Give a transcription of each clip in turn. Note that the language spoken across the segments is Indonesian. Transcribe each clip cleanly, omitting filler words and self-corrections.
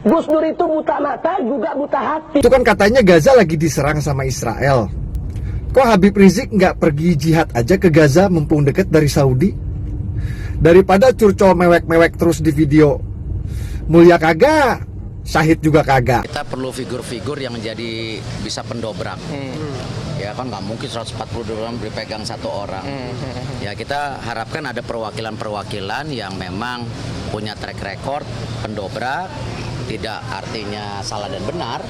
Gus Dur itu buta mata juga buta hati. Itu kan katanya Gaza lagi diserang sama Israel. Kok Habib Rizik nggak pergi jihad aja ke Gaza mumpung deket dari Saudi? Daripada curcol mewek-mewek terus di video. Mulia kagak, syahid juga kagak. Kita perlu figur-figur yang menjadi bisa pendobrak. Ya kan nggak mungkin 140 orang dipegang satu orang. Ya kita harapkan ada perwakilan-perwakilan yang memang punya track record pendobrak, tidak artinya salah dan benar,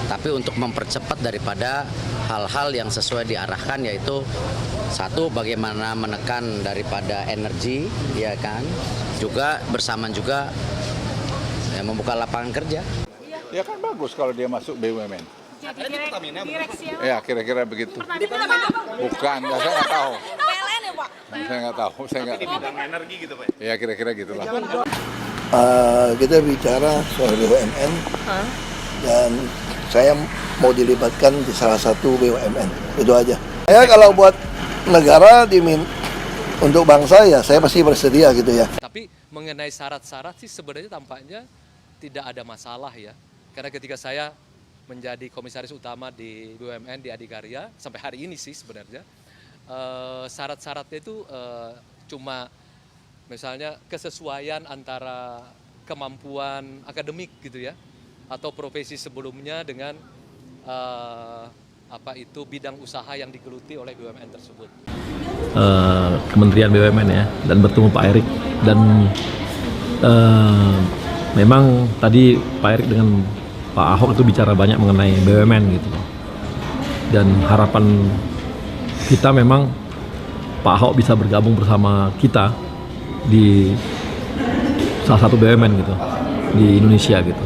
tapi untuk mempercepat daripada hal-hal yang sesuai diarahkan, yaitu satu bagaimana menekan daripada energi, ya kan, juga bersamaan juga ya, membuka lapangan kerja. Ya kan bagus kalau dia masuk BUMN. Jadi direksi apa? Ya kira-kira begitu. Pertamina apa? Bukan, ya, saya nggak tahu. PLN ya Pak? Saya nggak tahu. Saya nggak. Di bidang energi gitu Pak? Ya kira-kira gitulah. Kita bicara soal BUMN dan saya mau dilibatkan di salah satu BUMN, itu aja. Saya kalau buat negara untuk bangsa ya saya pasti bersedia gitu ya. Tapi mengenai syarat-syarat sih sebenarnya tampaknya tidak ada masalah ya. Karena ketika saya menjadi komisaris utama di BUMN di Adikarya sampai hari ini sih sebenarnya syarat-syaratnya itu cuma misalnya kesesuaian antara kemampuan akademik gitu ya, atau profesi sebelumnya dengan bidang usaha yang digeluti oleh BUMN tersebut. Kementerian BUMN ya, dan bertemu Pak Erik, dan memang tadi Pak Erik dengan Pak Ahok itu bicara banyak mengenai BUMN gitu, dan harapan kita memang Pak Ahok bisa bergabung bersama kita di salah satu BUMN gitu di Indonesia gitu.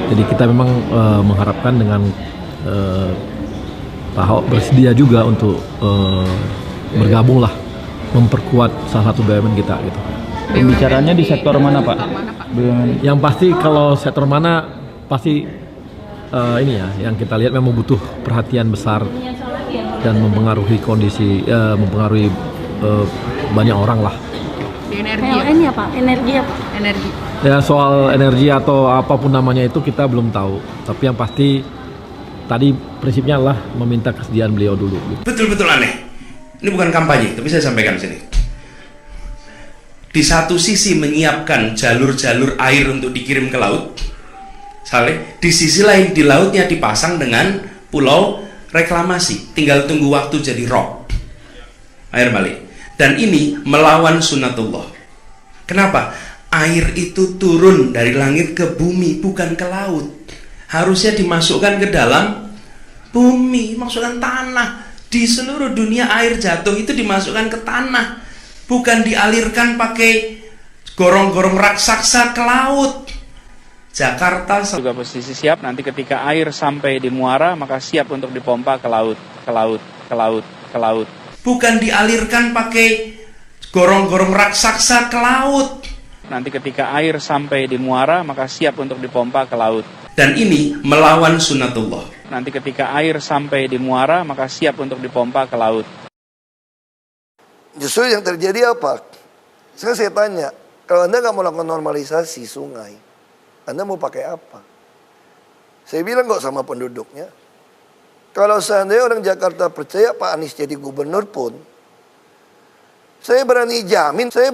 Jadi kita memang mengharapkan dengan Pak Ahok bersedia juga untuk bergabung lah, memperkuat salah satu BUMN kita gitu. Pembicaraannya di sektor mana Pak? BUMN. Yang pasti kalau sektor mana pasti ini ya, yang kita lihat memang butuh perhatian besar dan mempengaruhi kondisi, mempengaruhi banyak orang lah. Di energi PLN ya Pak? Energi ya Pak? Energi. Ya soal energi atau apapun namanya itu kita belum tahu. Tapi yang pasti tadi prinsipnya adalah meminta kesediaan beliau dulu. Betul-betul aneh. Ini bukan kampanye, tapi saya sampaikan di sini. Di satu sisi menyiapkan jalur-jalur air untuk dikirim ke laut, di sisi lain di lautnya dipasang dengan pulau reklamasi, tinggal tunggu waktu jadi rock, air balik. Dan ini melawan sunnatullah. Kenapa? Air itu turun dari langit ke bumi, bukan ke laut. Harusnya dimasukkan ke dalam bumi, masukkan tanah. Di seluruh dunia air jatuh itu dimasukkan ke tanah, bukan dialirkan pakai gorong-gorong raksasa ke laut. Jakarta Juga posisi siap nanti ketika air sampai di muara maka siap untuk dipompa ke laut, ke laut, ke laut, ke laut. Bukan dialirkan pakai gorong-gorong raksasa ke laut. Nanti ketika air sampai di muara maka siap untuk dipompa ke laut. Dan ini melawan sunnatullah. Nanti ketika air sampai di muara maka siap untuk dipompa ke laut. Justru yang terjadi apa? Sekarang saya tanya, kalau Anda nggak mau lakukan normalisasi sungai, Anda mau pakai apa? Saya bilang kok sama penduduknya. Kalau seandainya orang Jakarta percaya Pak Anies jadi gubernur pun, saya berani jamin kok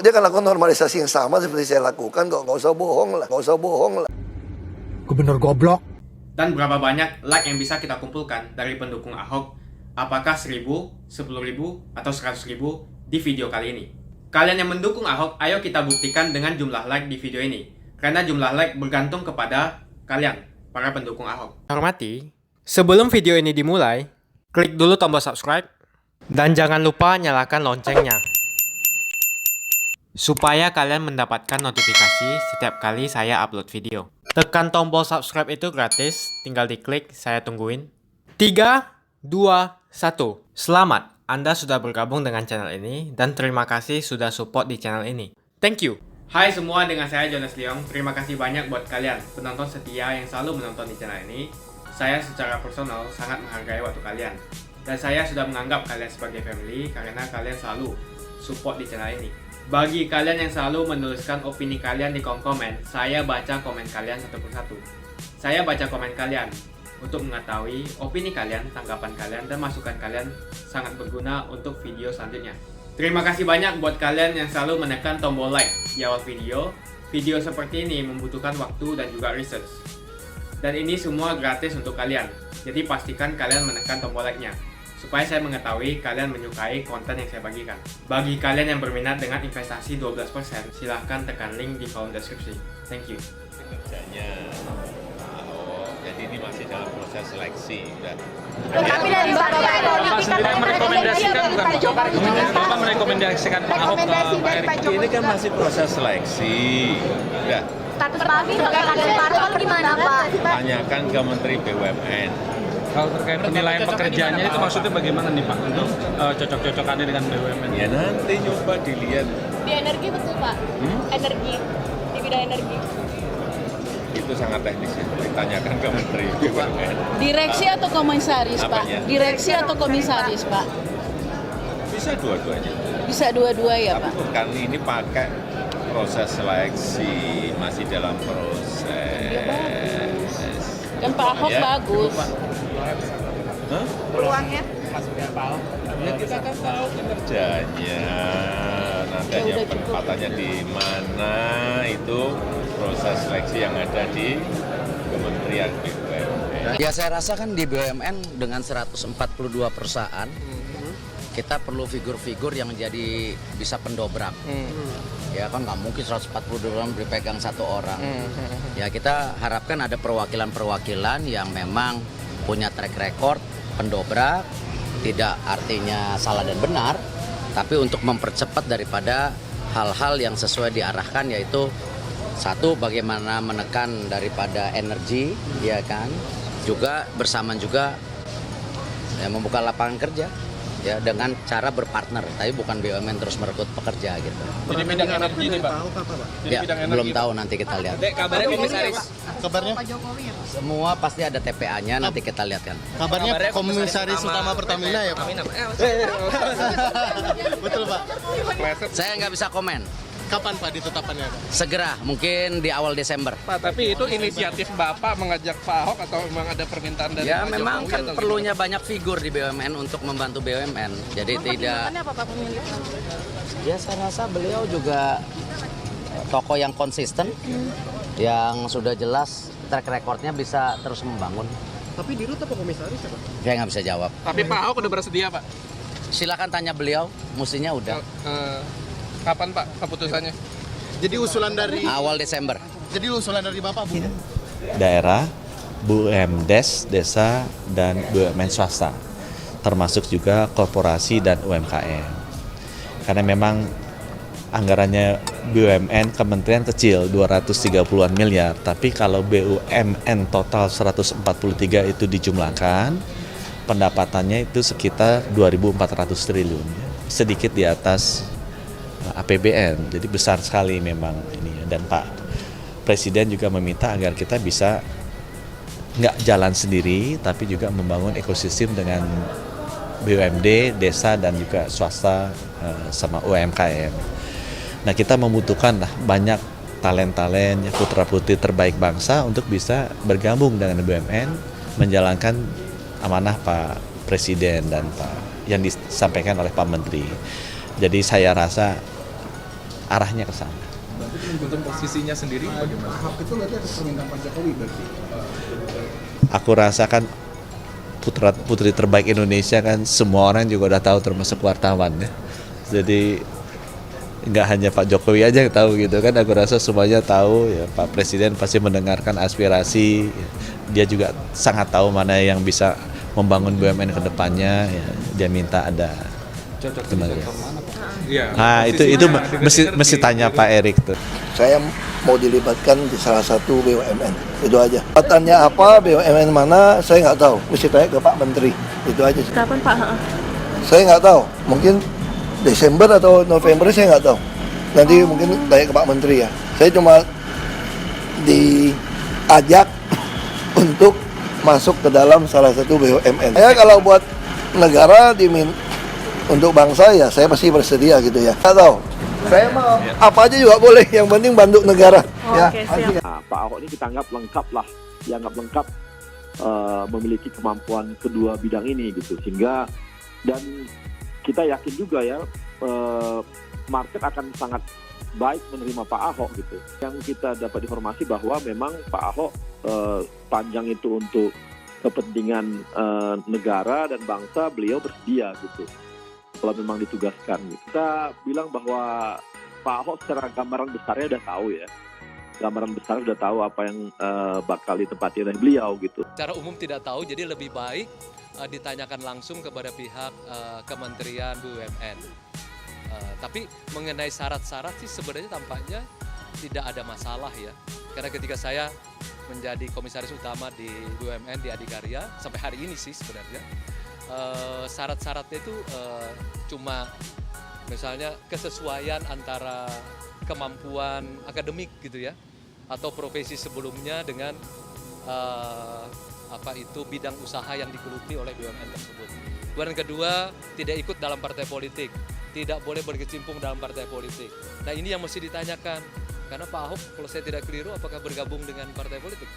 dia akan lakukan normalisasi yang sama seperti saya lakukan kok. Nggak usah bohong lah. Gubernur goblok. Dan berapa banyak like yang bisa kita kumpulkan dari pendukung Ahok? Apakah 1.000, 10.000, atau 100.000 di video kali ini? Kalian yang mendukung Ahok, ayo kita buktikan dengan jumlah like di video ini. Karena jumlah like bergantung kepada kalian, para pendukung Ahok. Hormati, sebelum video ini dimulai, klik dulu tombol subscribe, dan jangan lupa nyalakan loncengnya. Supaya kalian mendapatkan notifikasi setiap kali saya upload video. Tekan tombol subscribe itu gratis, tinggal diklik, saya tungguin. 3, 2, 1. Selamat! Anda sudah bergabung dengan channel ini, dan terima kasih sudah support di channel ini. Thank you! Hai semua, dengan saya Jonas Leong. Terima kasih banyak buat kalian, penonton setia yang selalu menonton di channel ini. Saya secara personal sangat menghargai waktu kalian. Dan saya sudah menganggap kalian sebagai family, karena kalian selalu support di channel ini. Bagi kalian yang selalu menuliskan opini kalian di kolom komen, saya baca komen kalian satu persatu. Saya baca komen kalian untuk mengetahui opini kalian, tanggapan kalian, dan masukan kalian sangat berguna untuk video selanjutnya. Terima kasih banyak buat kalian yang selalu menekan tombol like di awal video. Video seperti ini membutuhkan waktu dan juga research. Dan ini semua gratis untuk kalian. Jadi pastikan kalian menekan tombol like-nya supaya saya mengetahui kalian menyukai konten yang saya bagikan. Bagi kalian yang berminat dengan investasi 12%, silahkan tekan link di kolom deskripsi. Thank you. Jadi ini masih dalam proses seleksi. Tapi dari Bapak sendiri merekomendasikan Bapak merekomendasikan Pak Ahok ke Pak Erick. Ini kan masih proses seleksi. Udah. status Pak Amin sebagai kader parpol gimana Pak? Tanyakan ke Menteri BUMN. Kalau terkait penilaian pekerjaannya itu maksudnya bagaimana nih Pak untuk cocok-cocokannya dengan BUMN? Ya nanti coba dilihat. Di energi betul Pak? Energi, di bidang energi. Itu sangat teknis ya, ditanyakan ke Menteri BUMN. Direksi atau komisaris Pak? Direksi atau komisaris Pak? Bisa dua-duanya. Bisa dua-dua ya Pak? Kan ini pakai proses seleksi, masih dalam proses. Kan Pak Ahok ya. bagus. Peluangnya? Ya kita kan tahu kinerjanya, nanti hanya penempatannya di mana, itu proses seleksi yang ada di Kementerian BUMN. Ya saya rasa kan di BUMN dengan 142 perusahaan, kita perlu figur-figur yang jadi bisa pendobrak. Ya kan nggak mungkin 142 orang dipegang satu orang. Ya kita harapkan ada perwakilan-perwakilan yang memang punya track record pendobrak, tidak artinya salah dan benar, tapi untuk mempercepat daripada hal-hal yang sesuai diarahkan, yaitu satu bagaimana menekan daripada energi, ya kan, juga bersamaan juga ya, membuka lapangan kerja. Ya dengan cara berpartner, tapi bukan BUMN terus merekrut pekerja gitu. Jadi bidang energi nih Pak? Ya belum tahu, nanti kita lihat. Dek, kabarnya komisaris. Kabarnya Pak Jokowi ya Pak? Semua pasti ada TPA-nya, nanti kita lihat kan. kabarnya komisaris utama Pertamina ya Pak? Betul Pak. Saya nggak bisa komen. Kapan Pak ditetapkannya Pak? Segera, mungkin di awal Desember. Pak, tapi itu inisiatif Bapak mengajak Pak Ahok atau memang ada permintaan dari Ya Pak memang Jokowi kan atau perlunya banyak figur di BUMN untuk membantu BUMN. Jadi tidak. Apa Pak pemilih? Ya saya rasa beliau juga tokoh yang konsisten, yang sudah jelas track recordnya bisa terus membangun. Tapi dirut apa komisaris ya Pak? Saya nggak bisa jawab. Tapi Pak Ahok udah bersedia Pak? Silakan tanya beliau, mestinya udah. Kapan Pak keputusannya? Jadi usulan dari Awal Desember. Jadi usulan dari Bapak Bu? Daerah, BUMDes, desa, dan BUMN swasta, termasuk juga korporasi dan UMKM. Karena memang anggarannya BUMN kementerian kecil, 230-an miliar, tapi kalau BUMN total 143 itu dijumlahkan, pendapatannya itu sekitar 2.400 triliun, sedikit di atas APBN, jadi besar sekali memang ini. Dan Pak Presiden juga meminta agar kita bisa nggak jalan sendiri, tapi juga membangun ekosistem dengan BUMD, desa, dan juga swasta sama UMKM. Nah kita membutuhkan lah banyak talent-talent, putra-putri terbaik bangsa untuk bisa bergabung dengan BUMN, menjalankan amanah Pak Presiden dan Pak yang disampaikan oleh Pak Menteri. Jadi saya rasa arahnya ke sana. Untuk posisinya sendiri bagaimana? Ahok itu berarti atas permintaan Pak Jokowi berarti? Aku rasakan putra-putri terbaik Indonesia kan semua orang juga udah tahu, termasuk wartawan ya. Jadi nggak hanya Pak Jokowi aja yang tahu gitu kan, aku rasa semuanya tahu ya. Pak Presiden pasti mendengarkan aspirasi, dia juga sangat tahu mana yang bisa membangun BUMN ke depannya ya. Dia minta ada nah itu mesti tanya Pak Erick tuh. Saya mau dilibatkan di salah satu BUMN, itu aja. Jabatannya apa, BUMN mana, saya nggak tahu. Mesti tanya ke Pak Menteri, itu aja. Kapan Pak? Saya nggak tahu, mungkin Desember atau November, saya nggak tahu. Nanti mungkin tanya ke Pak Menteri ya. Saya cuma diajak untuk masuk ke dalam salah satu BUMN. Saya kalau buat negara untuk bangsa ya saya pasti bersedia gitu ya. Nggak tahu, Saya mau apa aja juga boleh, yang penting bantu negara. Nah, Pak Ahok ini kita anggap lengkap lah, dianggap lengkap memiliki kemampuan kedua bidang ini gitu, sehingga dan kita yakin juga ya market akan sangat baik menerima Pak Ahok gitu. Yang kita dapat informasi bahwa memang Pak Ahok panjang itu untuk kepentingan negara dan bangsa, beliau bersedia gitu kalau memang ditugaskan. Kita bilang bahwa Pak Ahok secara gambaran besarnya udah tahu ya. Gambaran besar sudah tahu apa yang bakal ditempati oleh beliau gitu. Secara umum tidak tahu, jadi lebih baik ditanyakan langsung kepada pihak Kementerian BUMN. Tapi mengenai syarat-syarat sih sebenarnya tampaknya tidak ada masalah ya. Karena ketika saya menjadi komisaris utama di BUMN di Adikarya sampai hari ini sih sebenarnya syarat-syaratnya itu cuma misalnya kesesuaian antara kemampuan akademik gitu ya, atau profesi sebelumnya dengan bidang usaha yang digeluti oleh BUMN tersebut. Kemudian kedua, tidak ikut dalam partai politik, tidak boleh berkecimpung dalam partai politik. Nah ini yang mesti ditanyakan, karena Pak Ahok kalau saya tidak keliru apakah bergabung dengan partai politik?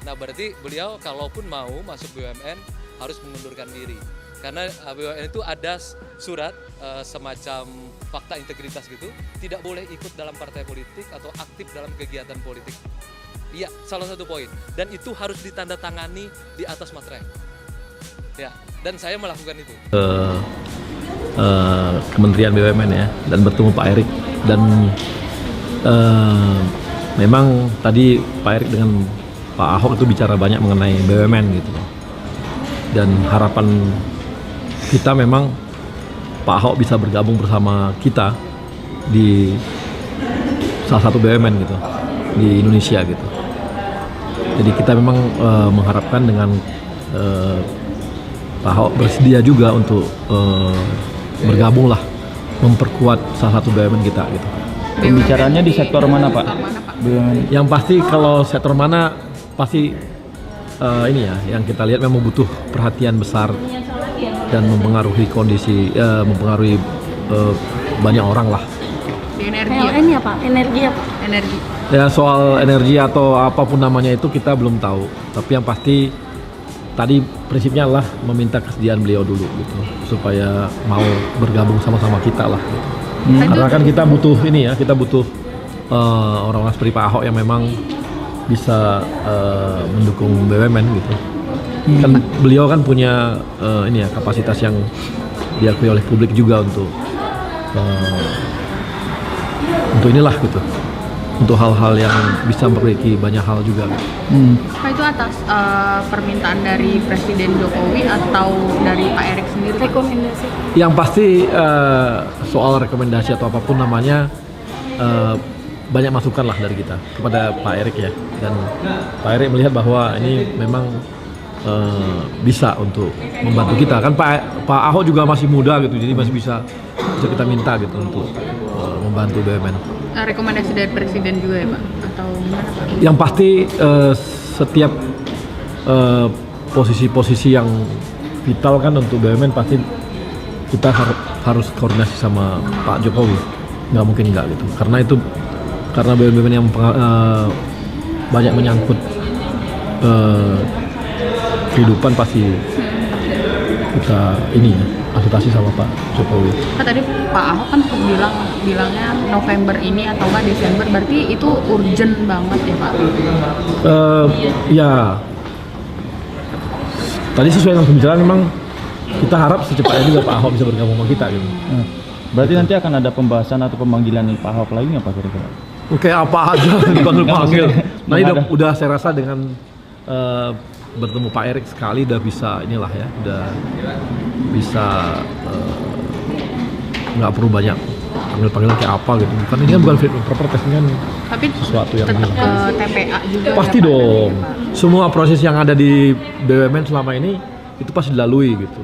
Nah berarti beliau kalaupun mau masuk BUMN harus mengundurkan diri. Karena BUMN itu ada surat semacam fakta integritas gitu, tidak boleh ikut dalam partai politik atau aktif dalam kegiatan politik. Iya, salah satu poin. Dan itu harus ditandatangani di atas materai. Ya, dan saya melakukan itu. Kementerian BUMN ya, dan bertemu Pak Erik, dan memang tadi Pak Erik dengan Pak Ahok itu bicara banyak mengenai BUMN gitu. Dan harapan kita memang Pak Ahok bisa bergabung bersama kita di salah satu BUMN gitu di Indonesia gitu. Jadi kita memang mengharapkan dengan Pak Ahok bersedia juga untuk bergabung lah, memperkuat salah satu BUMN kita gitu. Pembicaranya di sektor mana Pak? BUMN. Yang pasti kalau sektor mana pasti ini ya, yang kita lihat memang butuh perhatian besar dan mempengaruhi kondisi, mempengaruhi banyak orang lah. PLN ya Pak? Energi ya Pak? Energi. Ya soal energi atau apapun namanya itu kita belum tahu. Tapi yang pasti tadi prinsipnya adalah meminta kesediaan beliau dulu gitu, supaya mau bergabung sama-sama kita lah gitu. Karena kan kita butuh ini ya, kita butuh orang-orang seperti Pak Ahok yang memang bisa mendukung BUMN gitu. Kan beliau kan punya ini ya, kapasitas yang diakui oleh publik juga untuk inilah gitu, untuk hal-hal yang bisa memperbaiki banyak hal juga. Pak, itu atas permintaan dari Presiden Jokowi atau dari Pak Erik sendiri? Rekomendasi. Yang pasti soal rekomendasi atau apapun namanya, banyak masukan lah dari kita kepada Pak Erik ya, dan Pak Erik melihat bahwa ini memang bisa untuk membantu kita. Kan Pak Ahok juga masih muda gitu, jadi masih bisa kita minta gitu untuk membantu BUMN. Rekomendasi dari Presiden juga ya Pak? Atau gimana Pak? Yang pasti setiap posisi-posisi yang vital kan untuk BUMN pasti kita harus koordinasi sama Pak Jokowi. Nggak mungkin nggak gitu. Karena BUMN yang banyak menyangkut kehidupan, pasti kita ini ya, konsultasi sama Pak Jokowi. Tadi Pak Ahok kan bilangnya November ini atau enggak Desember, berarti itu urgent banget ya Pak? Ya, tadi sesuai dengan pembicaraan memang kita harap secepatnya juga Pak Ahok bisa bergabung sama kita gitu. Berarti nanti akan ada pembahasan atau pemanggilan Pak Ahok lagi nggak Pak kira-kira? Oke, apa aja dipanggil-panggil. Nah ini udah saya rasa dengan bertemu Pak Erik sekali udah bisa inilah ya, udah bisa nggak perlu banyak panggil-panggilan kayak apa gitu. Kan ini kan bukan fit and proper test, ini kan tapi sesuatu yang tetap ke TPA juga. Pasti ya, dong. Semua proses yang ada di BUMN selama ini itu pasti dilalui gitu.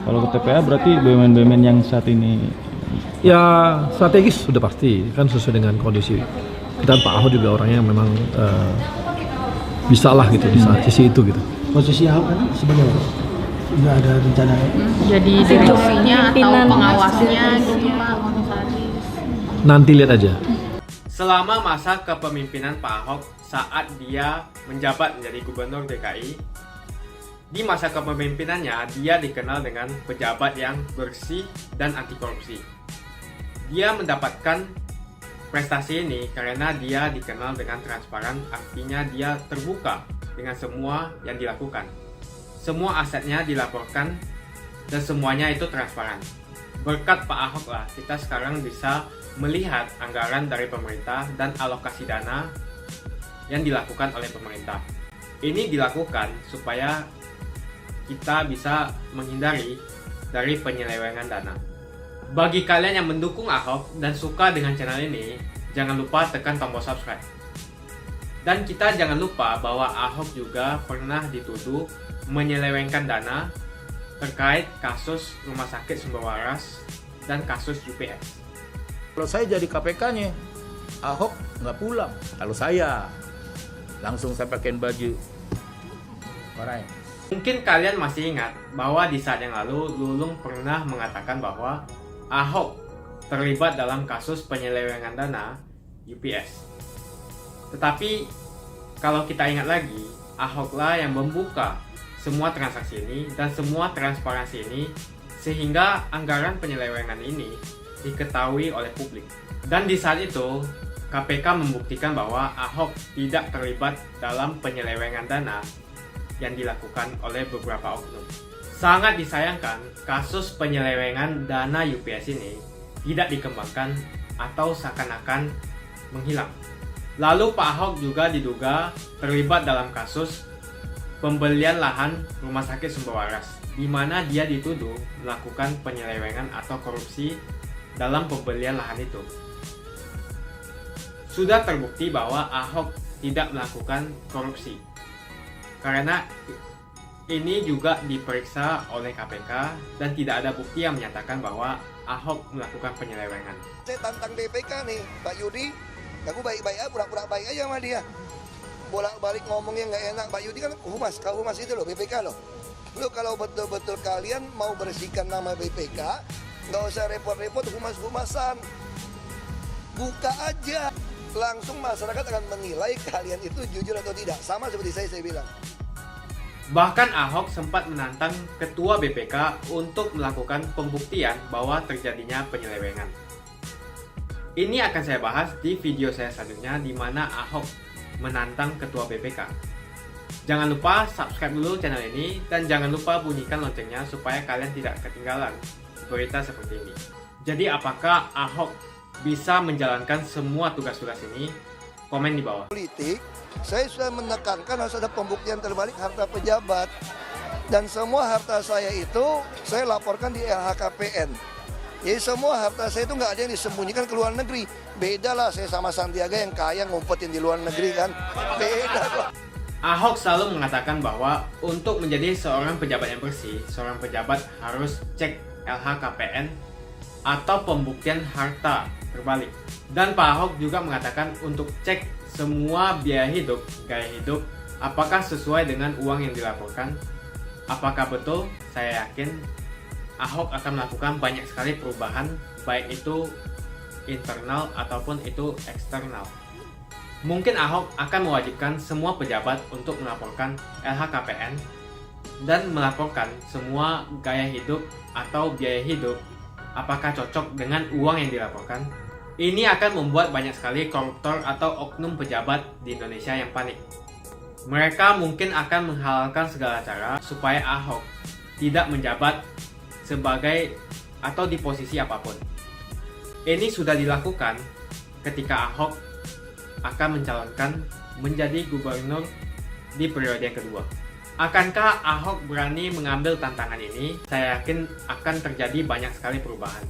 Kalau ke TPA berarti BUMN-BUMN yang saat ini ya strategis sudah pasti kan sesuai dengan kondisi. Dan Pak Ahok juga orangnya memang bisa lah gitu di saat sisi itu gitu. Posisi Ahok kan sebagai apa? nggak ada rencana. Jadi direksinya atau pengawasnya gitu Pak Komisaris. Nanti lihat aja. Selama masa kepemimpinan Pak Ahok saat dia menjabat menjadi Gubernur DKI, di masa kepemimpinannya dia dikenal dengan pejabat yang bersih dan anti korupsi. Dia mendapatkan prestasi ini karena dia dikenal dengan transparan, artinya dia terbuka dengan semua yang dilakukan. Semua asetnya dilaporkan dan semuanya itu transparan. Berkat Pak Ahok lah kita sekarang bisa melihat anggaran dari pemerintah dan alokasi dana yang dilakukan oleh pemerintah. Ini dilakukan supaya kita bisa menghindari dari penyelewengan dana. Bagi kalian yang mendukung Ahok dan suka dengan channel ini, jangan lupa tekan tombol subscribe. Dan kita jangan lupa bahwa Ahok juga pernah dituduh menyelewengkan dana terkait kasus Rumah Sakit Sumber Waras dan kasus UPS. Kalau saya jadi KPK-nya, Ahok nggak pulang. Kalau saya, langsung saya pakaiin baju orang. Mungkin kalian masih ingat bahwa di saat yang lalu Lulung pernah mengatakan bahwa Ahok terlibat dalam kasus penyelewengan dana UPS. Tetapi kalau kita ingat lagi, Ahoklah yang membuka semua transaksi ini dan semua transparansi ini sehingga anggaran penyelewengan ini diketahui oleh publik. Dan di saat itu, KPK membuktikan bahwa Ahok tidak terlibat dalam penyelewengan dana yang dilakukan oleh beberapa oknum. Sangat disayangkan, kasus penyelewengan dana UPS ini tidak dikembangkan atau seakan-akan menghilang. Lalu Pak Ahok juga diduga terlibat dalam kasus pembelian lahan Rumah Sakit Sumber Waras, di mana dia dituduh melakukan penyelewengan atau korupsi dalam pembelian lahan itu. Sudah terbukti bahwa Ahok tidak melakukan korupsi, karena ini juga diperiksa oleh KPK dan tidak ada bukti yang menyatakan bahwa Ahok melakukan penyelewengan. Saya tantang BPK nih, Pak Yudi, aku baik-baik aja, pura-pura baik aja sama dia. Bolak-balik ngomongnya nggak enak, Pak Yudi kan humas, kau humas itu loh, BPK loh. Lu kalau betul-betul kalian mau bersihkan nama BPK, nggak usah repot-repot humas-humasan. Buka aja, langsung masyarakat akan menilai kalian itu jujur atau tidak. Sama seperti saya bilang. Bahkan Ahok sempat menantang Ketua BPK untuk melakukan pembuktian bahwa terjadinya penyelewengan. Ini akan saya bahas di video saya selanjutnya di mana Ahok menantang Ketua BPK. Jangan lupa subscribe dulu channel ini dan jangan lupa bunyikan loncengnya supaya kalian tidak ketinggalan berita seperti ini. Jadi apakah Ahok bisa menjalankan semua tugas-tugas ini? Komen di bawah. Politik, saya sudah menekankan harus ada pembuktian terbalik harta pejabat. Dan semua harta saya itu saya laporkan di LHKPN. Jadi semua harta saya itu nggak ada yang disembunyikan ke luar negeri. Beda lah saya sama Sandiaga yang kaya ngumpetin di luar negeri kan. Beda kok. Ahok selalu mengatakan bahwa untuk menjadi seorang pejabat yang bersih, seorang pejabat harus cek LHKPN atau pembuktian harta terbalik. Dan Pak Ahok juga mengatakan untuk cek semua biaya hidup, gaya hidup, apakah sesuai dengan uang yang dilaporkan. Apakah betul? Saya yakin Ahok akan melakukan banyak sekali perubahan, baik itu internal ataupun itu eksternal. Mungkin Ahok akan mewajibkan semua pejabat untuk melaporkan LHKPN dan melaporkan semua gaya hidup atau biaya hidup apakah cocok dengan uang yang dilaporkan. Ini akan membuat banyak sekali koruptor atau oknum pejabat di Indonesia yang panik. Mereka mungkin akan menghalalkan segala cara supaya Ahok tidak menjabat sebagai atau di posisi apapun. Ini sudah dilakukan ketika Ahok akan mencalonkan menjadi gubernur di periode yang kedua. Akankah Ahok berani mengambil tantangan ini? Saya yakin akan terjadi banyak sekali perubahan.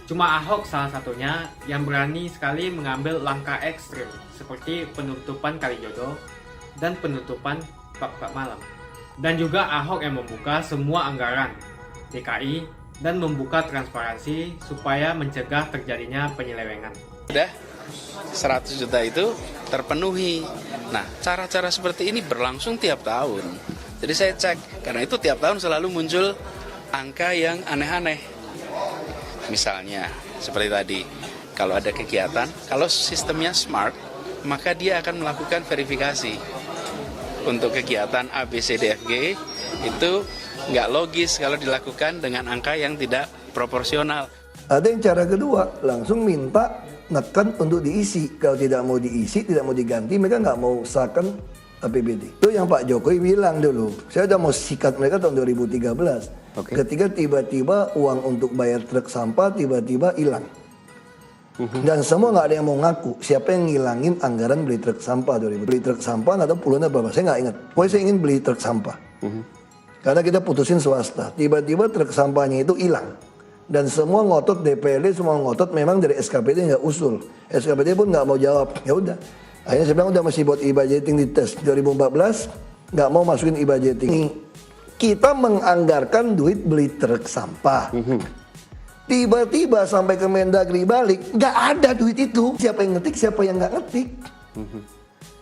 Cuma Ahok salah satunya yang berani sekali mengambil langkah ekstrim seperti penutupan Kalijodo dan penutupan klub-klub malam. Dan juga Ahok yang membuka semua anggaran DKI dan membuka transparansi supaya mencegah terjadinya penyelewengan. Udah 100 juta itu terpenuhi. Nah, cara-cara seperti ini berlangsung tiap tahun. Jadi saya cek, karena itu tiap tahun selalu muncul angka yang aneh-aneh. Misalnya, seperti tadi, kalau ada kegiatan, kalau sistemnya smart, maka dia akan melakukan verifikasi. Untuk kegiatan A, B, C, D, F, G, itu nggak logis kalau dilakukan dengan angka yang tidak proporsional. Ada yang cara kedua, langsung minta neken untuk diisi. Kalau tidak mau diisi, tidak mau diganti, mereka nggak mau usahakan APBD. Itu yang Pak Jokowi bilang dulu. Saya udah mau sikat mereka tahun 2013. Ketika tiba-tiba uang untuk bayar truk sampah tiba-tiba hilang. Dan semua nggak ada yang mau ngaku siapa yang ngilangin anggaran beli truk sampah 2000. Beli truk sampah nggak tahu puluhannya berapa, saya nggak ingat. Pokoknya saya ingin beli truk sampah. Karena kita putusin swasta. Tiba-tiba truk sampahnya itu hilang. Dan semua ngotot, DPRD semua ngotot, memang dari SKPD nggak usul. SKPD pun nggak mau jawab. Ya udah. Akhirnya saya bilang udah masih buat e-budgeting di tes 2014, nggak mau masukin e-budgeting. Kita menganggarkan duit beli truk sampah. Tiba-tiba sampai ke Mendagri balik, nggak ada duit itu. Siapa yang ngetik, siapa yang nggak ngetik.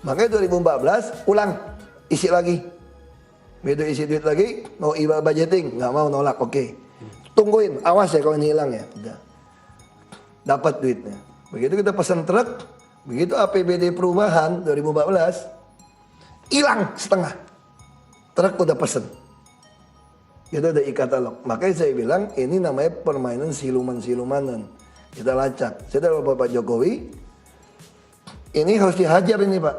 Makanya 2014 ulang, isi lagi. Begitu isi duit lagi, mau e-budgeting, nggak mau, nolak, oke. Tungguin, awas ya kalau ini hilang ya. Udah. Dapat duitnya. Begitu kita pesan truk, begitu APBD perubahan 2014, hilang setengah. Truk udah pesen. Itu ada e-katalog. Makanya saya bilang ini namanya permainan siluman-silumanan. Kita lacak. Saya tahu Bapak Jokowi, ini harus dihajar ini Pak.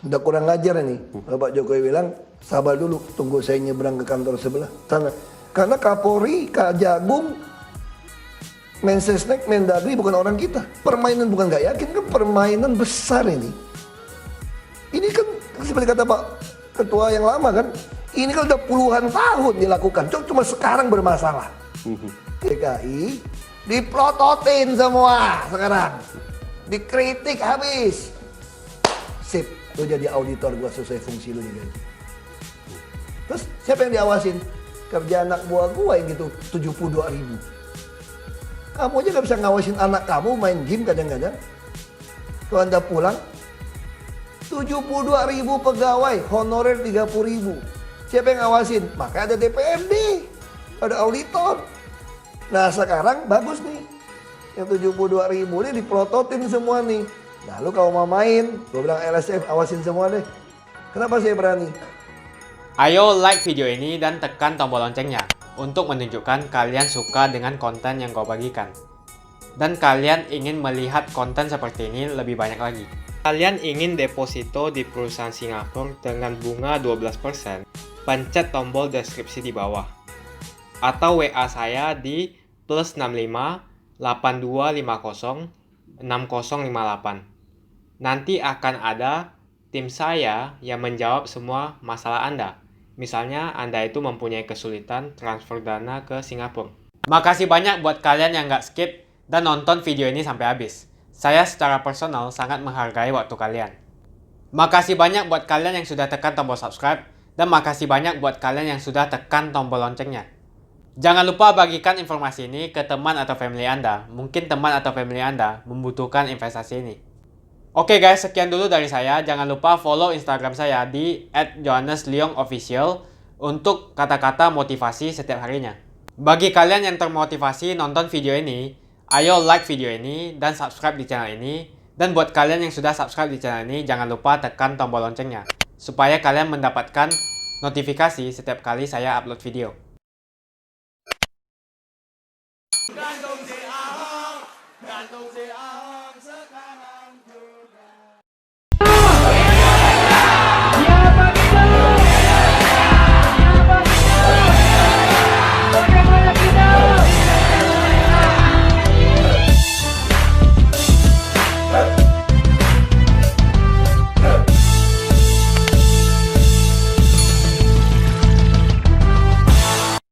Udah kurang ngajar ini. Bapak Jokowi bilang, sabar dulu, tunggu saya nyebrang ke kantor sebelah. Sana. Karena Kapolri, Kajagung, Mensesnek, Mendagri bukan orang kita. Permainan bukan nggak yakin, kan permainan besar ini. Ini kan seperti kata Pak Ketua yang lama kan, ini kan udah puluhan tahun dilakukan, cuma sekarang bermasalah. DKI diplototin semua sekarang, dikritik habis. Sip, lu jadi auditor gua sesuai fungsi lu nih. Terus siapa yang diawasin? Kerja anak buah gua yang gitu 72.000. Kamu aja gak bisa ngawasin anak kamu main game kadang-kadang. Kalau Anda pulang, 72.000 pegawai, honorer 30.000. Siapa yang ngawasin? Maka ada DPRD, ada auditor. Nah sekarang bagus nih, yang 72.000 ini diplototin semua nih. Nah lu kalau mau main, gue bilang LSF awasin semua deh. Kenapa saya berani? Ayo like video ini dan tekan tombol loncengnya untuk menunjukkan kalian suka dengan konten yang gue bagikan. Dan kalian ingin melihat konten seperti ini lebih banyak lagi. Kalian ingin deposito di perusahaan Singapura dengan bunga 12%? Pencet tombol deskripsi di bawah. Atau WA saya di +65 8250 6058. Nanti akan ada tim saya yang menjawab semua masalah Anda. Misalnya Anda itu mempunyai kesulitan transfer dana ke Singapura. Makasih banyak buat kalian yang nggak skip dan nonton video ini sampai habis. Saya secara personal sangat menghargai waktu kalian. Makasih banyak buat kalian yang sudah tekan tombol subscribe. Dan makasih banyak buat kalian yang sudah tekan tombol loncengnya. Jangan lupa bagikan informasi ini ke teman atau family Anda. Mungkin teman atau family Anda membutuhkan investasi ini. Oke guys, sekian dulu dari saya. Jangan lupa follow Instagram saya di @johannesleongofficial untuk kata-kata motivasi setiap harinya. Bagi kalian yang termotivasi nonton video ini, ayo like video ini dan subscribe di channel ini. Dan buat kalian yang sudah subscribe di channel ini, jangan lupa tekan tombol loncengnya supaya kalian mendapatkan notifikasi setiap kali saya upload video. Gantung si Ahok, gantung si Ahok.